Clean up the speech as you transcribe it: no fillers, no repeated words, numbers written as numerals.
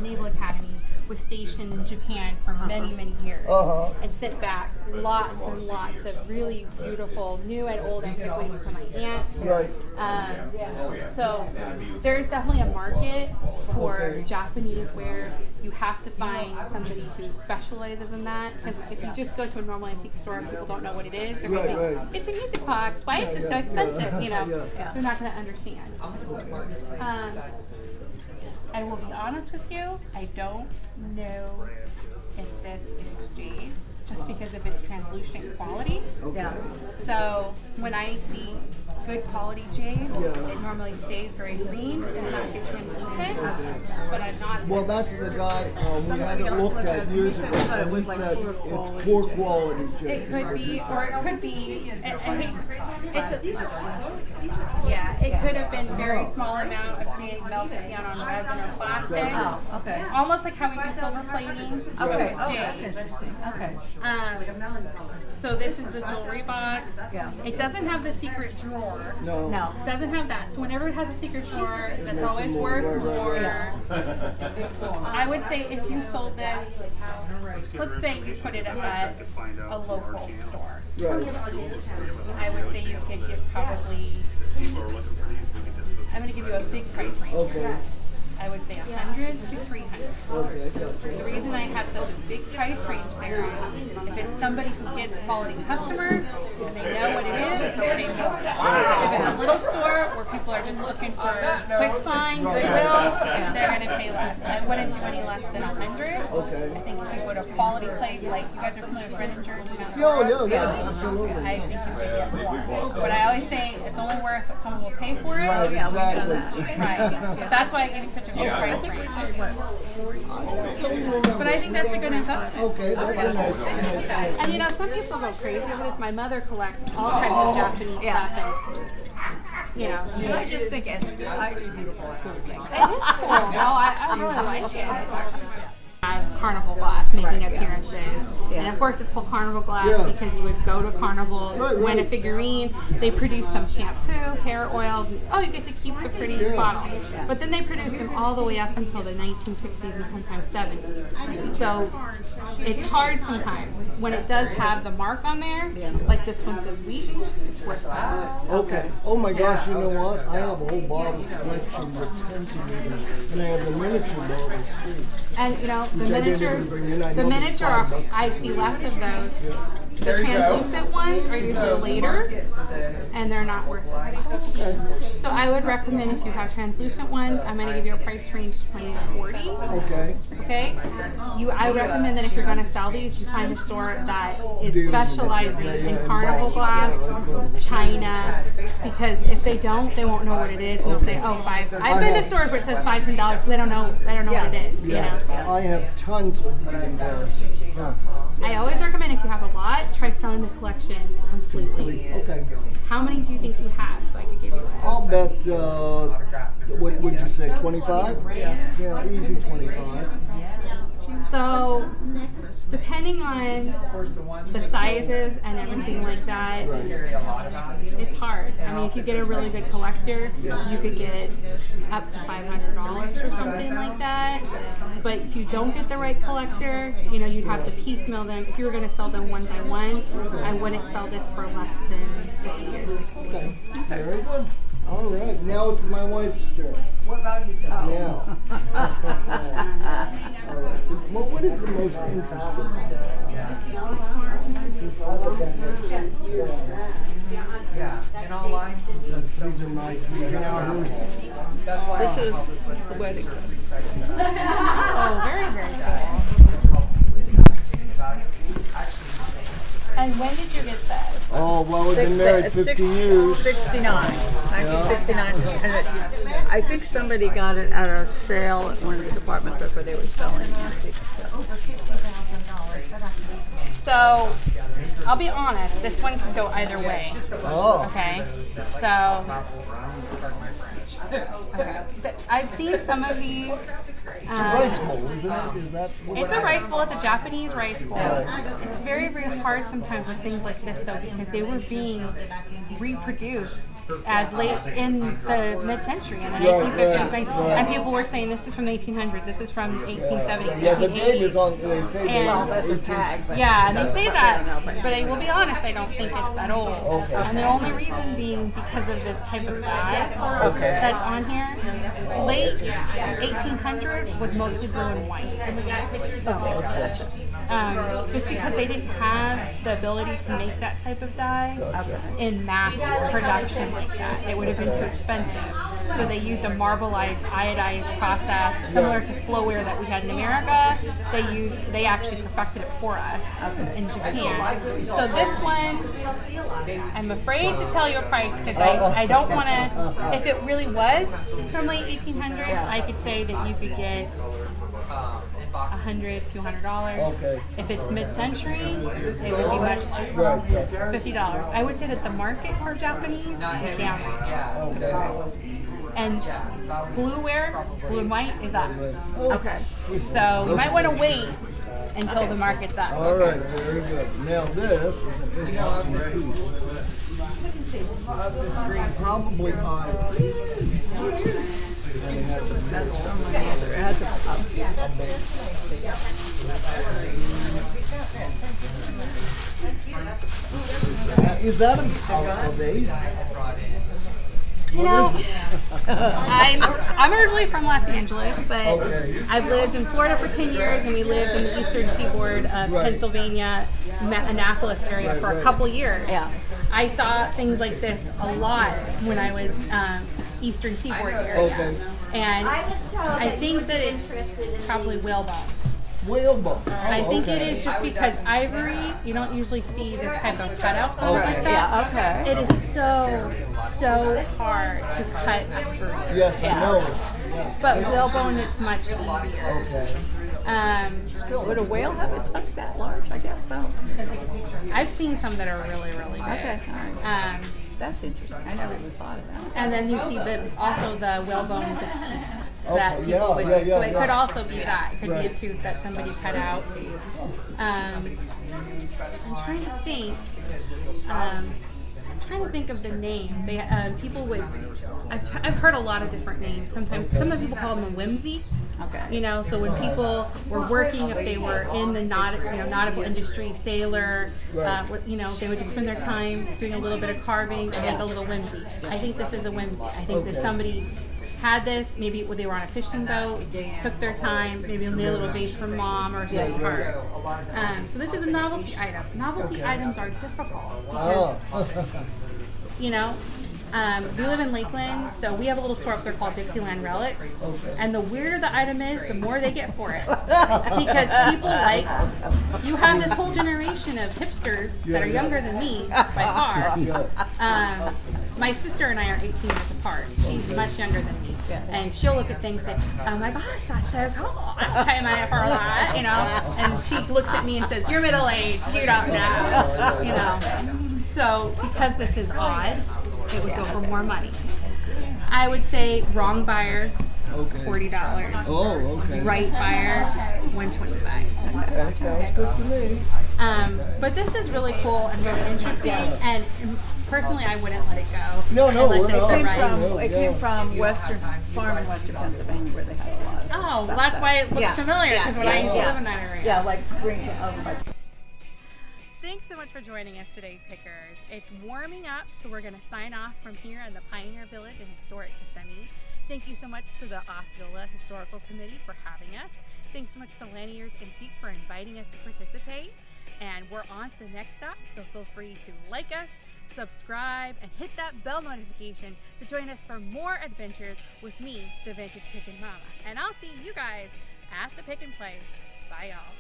Naval Academy, was stationed in Japan for many, many years, and sent back lots and lots of really beautiful new and old antiquities to my aunt. Right. So there's definitely a market for Japanese where you have to find somebody who specializes in that. Because if you just go to a normal antique store and people don't know what it is, they're going to think, it's a music box. Why is it so expensive? You know, they're not going to understand. I will be honest with you, I don't know if this is jade, just because of its translucent quality. So when I see good quality jade, it normally stays very green, does not get translucent, but I'm not. Well, that's the guy we had it looked at years ago, and we said it's poor quality jade. It could be, or it could be, it could have been very small amount of jade melted down on resin or plastic. Almost like how we do silver plating. That's interesting. So this is the jewelry box. It doesn't have the secret drawer. No. It doesn't have that. So whenever it has a secret drawer, that's always worth more. I would say if you sold this, let's say you put it at a local store. I would say you could give probably, I'm going to give you a big price range. I would say 100 to 300. The reason I have such a big price range there is if it's somebody who gets quality customers and they know what it is, they'll pay more. If it's a little store where people are just looking for quick find, goodwill, they're going to pay less. I wouldn't do any less than 100. I think if you go to a quality place, like you guys are familiar with Renninger, Absolutely. I think you could get more. But I always say it's only worth what someone will pay for it. Right, exactly. But that's why I give you such a big price range. But I think that's a good investment. Okay, that's a nice. And you know, some people go crazy over this. My mother collects all kinds of Japanese stuff, and you know, I just think it's a cool thing. it is cool. No, I really like it. Carnival glass making appearances, and of course it's called Carnival glass because you would go to Carnival, win a figurine, they produce some shampoo, hair oils, and, you get to keep the pretty bottle. But then they produce them all the way up until the 1960s and sometimes 70s. So it's hard sometimes. When it does have the mark on there, like this one says wheat, it's worth it. Okay. Oh my gosh, you know what? I have a whole bottle collection with centimeters, and I have the miniature bottles too. And you know, the miniature are, I see less of those. The translucent ones are usually later, and they're not worth it. So I would recommend if you have translucent ones, I'm going to give you a price range 20 to 40. Okay. I would recommend that if you're going to sell these, you find a store that is specializing in Carnival glass, China, because if they don't, they won't know what it is, and they'll say, "Oh, $5." I've been to stores where it says $5, $10 because they don't know what it is. You know? I have tons of reading glass. I always recommend if you have a lot, try selling the collection completely. Okay. How many do you think you have, so I could give you that? I'll bet, what would you say, 25? Yeah, easy 25. So, depending on the sizes and everything like that, it's hard. I mean, if you get a really good collector, you could get up to $500 or something like that. But if you don't get the right collector, you know, you'd have to piecemeal them. If you were going to sell them one by one, I wouldn't sell this for less than 50 years. Okay, very good. All right, now it's my wife's turn. What value is it? Yeah. All right. What is the most interesting? In all lines. These are my counters. This is the wedding dress. Oh, very, very good. And when did you get that? Oh, well, we've been married 50 years. 1969. And I think somebody got it at a sale at one of the department stores where they were selling antique stuff. So, I'll be honest, this one can go either way. Oh. Okay? So, I've seen some of these Rice bowl, isn't it? Is that what It's a rice bowl. It's a Japanese rice bowl. It's very, very hard sometimes with things like this, though, because they were being reproduced as late in the mid-century, in the 1850s, and people were saying this is from the 1800s, this is from 1870s, Yeah, the date 1880s. is on, they say And- That's a tag. But Yeah, and they say that, but I will be honest, I don't think it's that old. Okay. And the only reason being because of this type of dye Okay. that's on here. Late 1800s was mostly blue and white. Just because they didn't have the ability to make that type of dye in mass production like that. It would have been too expensive. So they used a marbleized iodized process similar to flowware that we had in America. They actually perfected it for us in Japan. So this one, I'm afraid to tell you a price because I don't want to, if it really was from late 1800s, I could say that you could get $100, $200. Okay. If it's mid-century, it would be much less. $50. I would say that the market for Japanese is down. And blueware, blue and white, is up. okay. So you might want to wait until the market's up. All right, very good. Now this is an interesting piece. Probably high. And it has a That's from my mother. It has a Is that a vase? You What know, is it? I'm originally from Los Angeles, but Okay. I've lived in Florida for 10 years, and we lived in the eastern seaboard of Pennsylvania, Annapolis area for a couple years. Yeah. I saw things like this a lot when I was eastern seaboard area. Okay. And I think that it's probably whalebone. Whalebone. I think it okay. is just because ivory, you don't usually see this type of cutout like that. Yeah, okay. It is so hard to cut ivory. Yes, I know. Yes. But whalebone, it's much easier. Okay. Would a whale have a tusk that large? I guess so. I've seen some that are really, really big. Okay, all right. That's interesting. I never even thought of that. And then you see also the whalebone, the teeth that Okay, people would yeah, use. yeah, So it yeah. could also be that. It could be a Right. tooth that somebody cut out. I'm trying to think. I'm trying to think of the name. They people would. I've heard a lot of different names. Sometimes people call them a whimsy. Okay. You know, so when people were working, if they were in the nautical industry, sailor, they would just spend their time doing a little bit of carving and make a little whimsy. I think this is a whimsy. I think that somebody had this, maybe they were on a fishing boat, took their time, maybe made a little vase for mom or some part. So this is a novelty item. Novelty items are difficult because, we live in Lakeland, so we have a little store up there called Dixieland Relics. And the weirder the item is, the more they get for it. Because people you have this whole generation of hipsters that are younger than me by far. My sister and I are 18 years apart. She's much younger than me. And she'll look at things and, oh my gosh, that's so cool. I'm paying money for that, And she looks at me and says, you're middle-aged, you don't know, So because this is odd, it would go for more money. I would say wrong buyer, $40. Oh, okay. Right buyer, $125. That sounds good to me. But this is really cool and really interesting, and personally, I wouldn't let it go. No, unless we're it's not. the right. It came from Western Farm in Western Pennsylvania where they had a lot of Oh, stuff, that's so- why it looks Yeah. familiar, because when I used to Yeah. live in that area. Yeah, like bringing it over. Thanks so much for joining us today, Pickers. It's warming up, so we're going to sign off from here in the Pioneer Village in historic Kissimmee. Thank you so much to the Osceola Historical Committee for having us. Thanks so much to Lanier's Antiques for inviting us to participate. And we're on to the next stop, so feel free to like us, subscribe, and hit that bell notification to join us for more adventures with me, the Vintage Pickin' Mama. And I'll see you guys at the Pickin' Place. Bye, y'all.